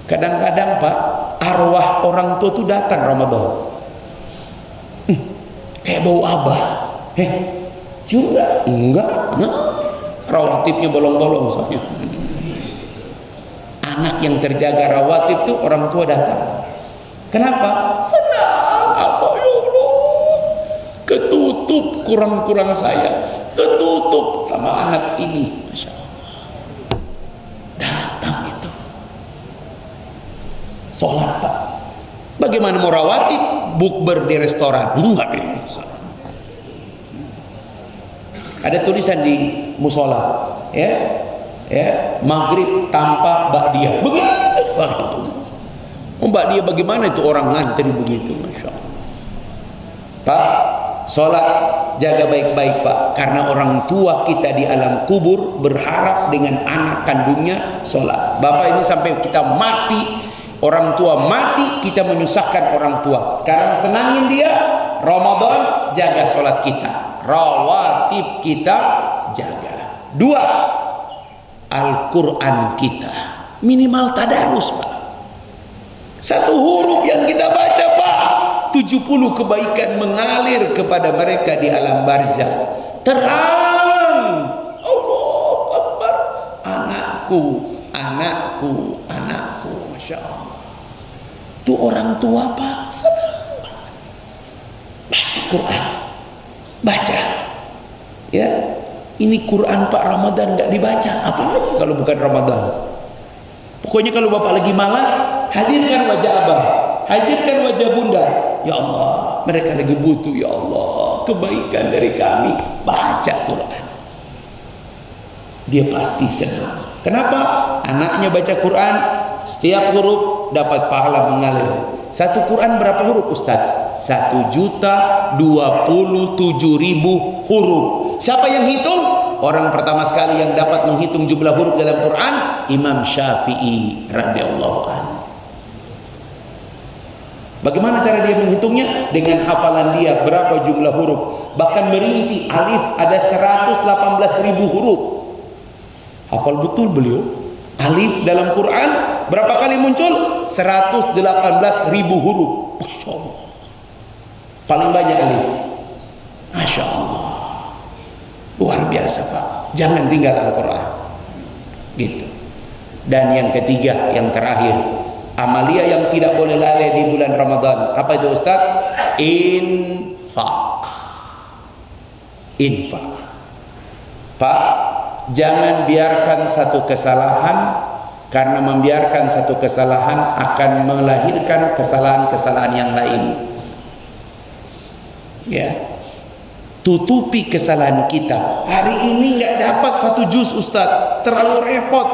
Kadang-kadang Pak, arwah orang tua itu datang Ramadan, kayak bau abah. Cium nggak? Enggak. Rawatibnya bolong-bolong soalnya. Anak yang terjaga rawatib itu orang tua datang. Kenapa? Senang. Apa ya Allah? Ketutup kurang-kurang saya, ketutup sama anak ini. Masya Allah. Datang itu sholat Pak. Bagaimana mau rawatib? Bukber di restoran? Enggak bisa. Ada tulisan di musola, ya, maghrib tanpa ba'diyah. Begitu. Ba'diyah bagaimana itu orang ngantri begitu, Masya Allah. Pak, sholat jaga baik-baik Pak, karena orang tua kita di alam kubur berharap dengan anak kandungnya sholat. Bapak ini sampai kita mati, orang tua mati, kita menyusahkan orang tua. Sekarang senangin dia, Ramadan jaga sholat kita, rawatib kita jaga. 2, Al-Quran kita minimal tadarus Pak. 1 huruf yang kita baca Pak, 70 kebaikan mengalir kepada mereka di alam barzah. Terang. Allahu Akbar. Anakku, anakku, anakku. Masya Allah. Itu orang tua Pak, senang. Baca Quran. Baca. Ya. Ini Quran Pak, Ramadan nggak dibaca. Apalagi kalau bukan Ramadan. Pokoknya kalau Bapak lagi malas, hadirkan wajah abang, hadirkan wajah bunda. Ya Allah, mereka lagi butuh. Ya Allah, kebaikan dari kami. Baca Quran, dia pasti senang. Kenapa? Anaknya baca Quran, setiap huruf dapat pahala mengalir. 1 Quran berapa huruf Ustaz? 1.027.000 huruf. Siapa yang hitung? Orang pertama sekali yang dapat menghitung jumlah huruf dalam Quran, Imam Syafi'i radhiyallahu anhu. Bagaimana cara dia menghitungnya? Dengan hafalan dia berapa jumlah huruf. Bahkan merinci, alif ada 118.000 huruf. Hafal betul beliau. Alif dalam Quran berapa kali muncul? 118.000 huruf. Masya Allah. Paling banyak alif. Masya Allah. Luar biasa Pak. Jangan tinggal Al-Quran. Gitu. Dan yang ketiga, yang terakhir, amalia yang tidak boleh lalai di bulan Ramadan. Apa itu Ustaz? Infak. infak. Pak, jangan biarkan satu kesalahan, karena membiarkan satu kesalahan akan melahirkan kesalahan-kesalahan yang lain. Ya, tutupi kesalahan kita. Hari ini nggak dapat 1 juz Ustaz, terlalu repot.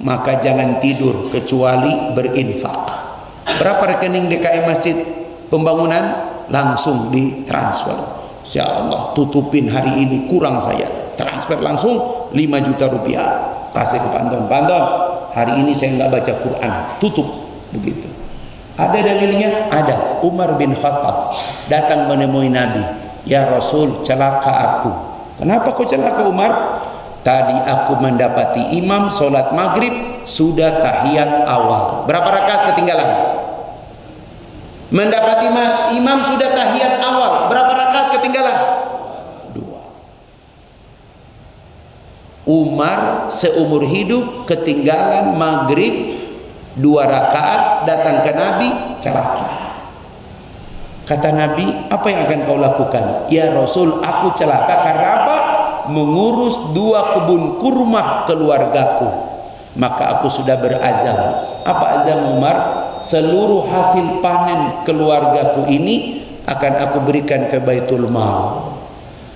Maka jangan tidur kecuali berinfak. Berapa rekening DKI Masjid Pembangunan? Langsung ditransfer. Insya Allah tutupin hari ini, kurang saya, transfer langsung 5 juta rupiah. Kasih ke Panton, hari ini saya nggak baca Quran, tutup. Begitu. Ada dalilnya? Ada. Umar bin Khattab datang menemui Nabi. Ya Rasul, celaka aku. Kenapa kau celaka Umar? Tadi aku mendapati imam sholat maghrib sudah tahiyat awal. Berapa rakaat ketinggalan? Mendapati imam sudah tahiyat awal. Berapa rakaat ketinggalan? 2. Umar seumur hidup ketinggalan maghrib 2 rakaat, datang ke Nabi, celaka. Kata Nabi, apa yang akan kau lakukan? Ya Rasul, aku celaka karena apa? Mengurus 2 kebun kurma keluargaku. Maka aku sudah berazam. Apa azam Umar? Seluruh hasil panen keluargaku ini akan aku berikan ke Baitul Mal.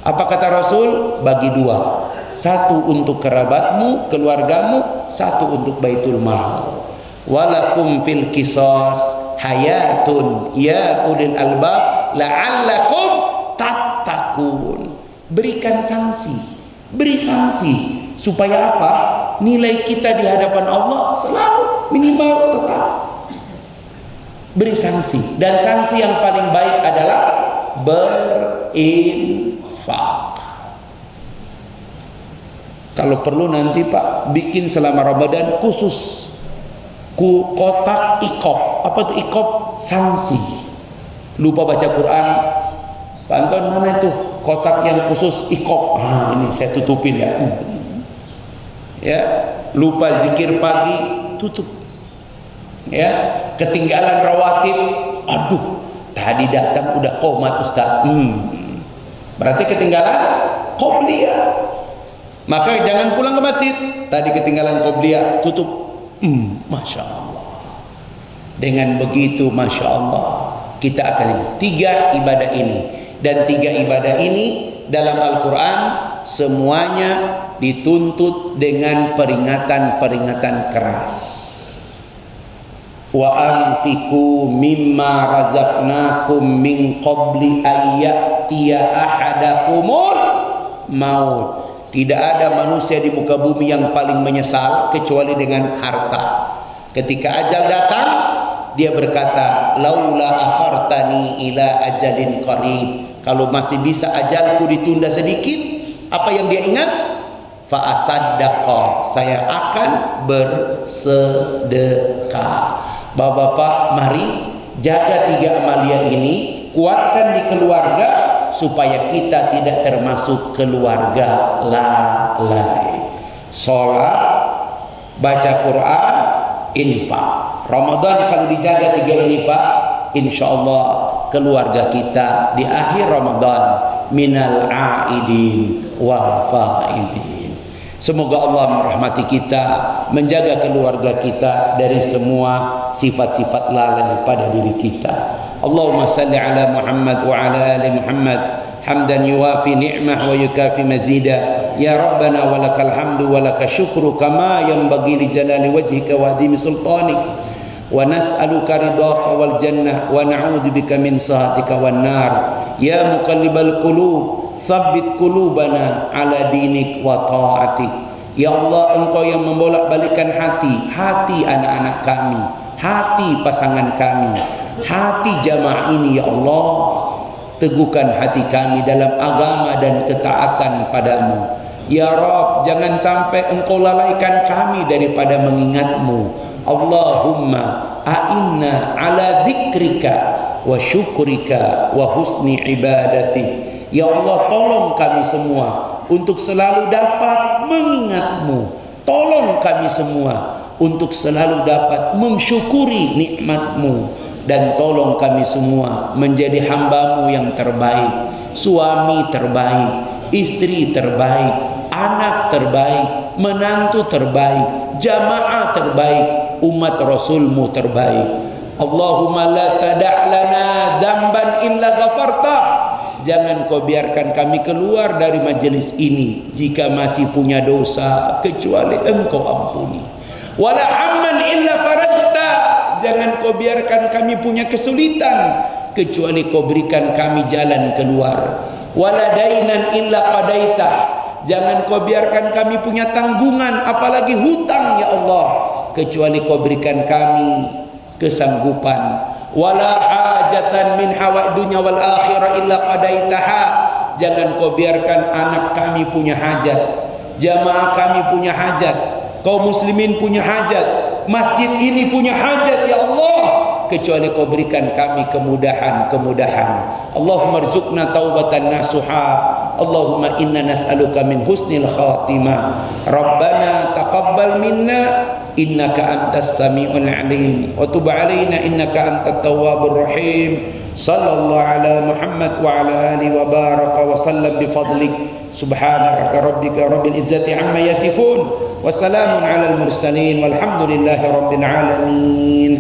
Apa kata Rasul? Bagi 2. 1 untuk kerabatmu, keluargamu, 1 untuk Baitul Mal. Walakum fil qisas hayatun ya ulil albab la'allakum tattaqun. Berikan sanksi, beri sanksi supaya apa? Nilai kita di hadapan Allah selalu minimal tetap. Beri sanksi, dan sanksi yang paling baik adalah berinfak. Kalau perlu nanti Pak bikin selama Ramadan khusus kotak ikop. Apa itu ikop? Sanksi. Lupa baca Quran, Pak Anton, mana itu kotak yang khusus ikop? Ini saya tutupin ya. Ya, lupa zikir pagi, tutup. Ya, ketinggalan rawatib, aduh, tadi datang udah qomat Ustaz. Berarti ketinggalan qobliyah. Maka jangan pulang ke masjid, tadi ketinggalan qobliyah, tutup. Masya Allah. Dengan begitu Masya Allah kita akan 3 ibadah ini. Dan 3 ibadah ini dalam Al-Quran semuanya dituntut dengan peringatan-peringatan keras. Wa anfiqu mimma razaqnakum min qabli ayyatiya ahadakumul maut. Tidak ada manusia di muka bumi yang paling menyesal kecuali dengan harta. Ketika ajal datang, dia berkata, laula akhartani ila ajalin qarib. Kalau masih bisa ajalku ditunda sedikit, apa yang dia ingat? Fa asaddaqa, saya akan bersedekah. Bapak-bapak, mari jaga 3 amalia ini, kuatkan di keluarga supaya kita tidak termasuk keluarga lalai. Sholat, baca Quran, infak. Ramadan kalau dijaga 3 ini Pak, insya Allah keluarga kita di akhir Ramadan minal aidin wal faizin. Semoga Allah merahmati kita, menjaga keluarga kita dari semua sifat-sifat lalai pada diri kita. Allahumma salli ala Muhammad wa ala ali Muhammad hamdan yuwafi ni'mah wa yukafi mazida. Ya Rabbana walakal hamdu walakal syukru kama yanbaghi li jalali wajhika wa adhimi sultanik. Wa nas'aluka ridhaka wal jannah wa na'udzu bika min sahatika wan nar. Ya muqallibal qulub tsabbit qulubana ala dinik wa ta'atik. Ya Allah, Engkau yang membolak-balikan hati anak-anak kami, hati pasangan kami, hati jamaah ini. Ya Allah, teguhkan hati kami dalam agama dan ketaatan padamu. Ya Rabb, jangan sampai Engkau lalaikan kami daripada mengingat-Mu. Allahumma a'inna ala dzikrika wa syukrika wa husni ibadati. Ya Allah, tolong kami semua untuk selalu dapat mengingat-Mu. Tolong kami semua untuk selalu dapat mensyukuri nikmat-Mu. Dan tolong kami semua menjadi hamba-Mu yang terbaik, suami terbaik, istri terbaik, anak terbaik, menantu terbaik, jamaah terbaik, umat Rasulmu terbaik. Allahumma la tada' lana dzamban illa ghafarta. Jangan kau biarkan kami keluar dari majelis ini jika masih punya dosa kecuali Engkau ampuni. Wala hamman illa farajta. Jangan kau biarkan kami punya kesulitan kecuali kau berikan kami jalan keluar. Wala dainan illa qadaita. Jangan kau biarkan kami punya tanggungan apalagi hutang ya Allah kecuali kau berikan kami kesanggupan. Wala hajatan min hawaid dunya wal akhirah illa qadaitaha. Jangan kau biarkan anak kami punya hajat, jamaah kami punya hajat, kaum muslimin punya hajat, masjid ini punya hajat ya Allah kecuali kau berikan kami kemudahan. Allahumma rzuqna taubatan nasuha. Allahumma inna nas'aluka min husnil khatimah. Rabbana taqabbal minna innaka antas sami'ul alim wa tub alaina innaka antat tawwabur rahim. Sallallahu ala Muhammad wa ala alihi wa baraka wa sallam bi fadlik. Subhanaka rabbika rabbil izzati amma yasifun wa salamun alal mursalin walhamdulillahi rabbil alamin.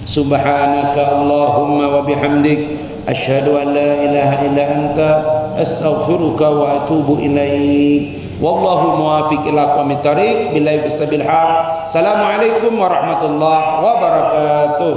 Subhanaka Allahumma wa bihamdik asyhadu an la ilaha illa anta astaghfiruka wa atubu ilaik. Wallahu muwaffiq ila aqwamit thariq billahi bisabil haq. Assalamualaikum warahmatullahi wabarakatuh.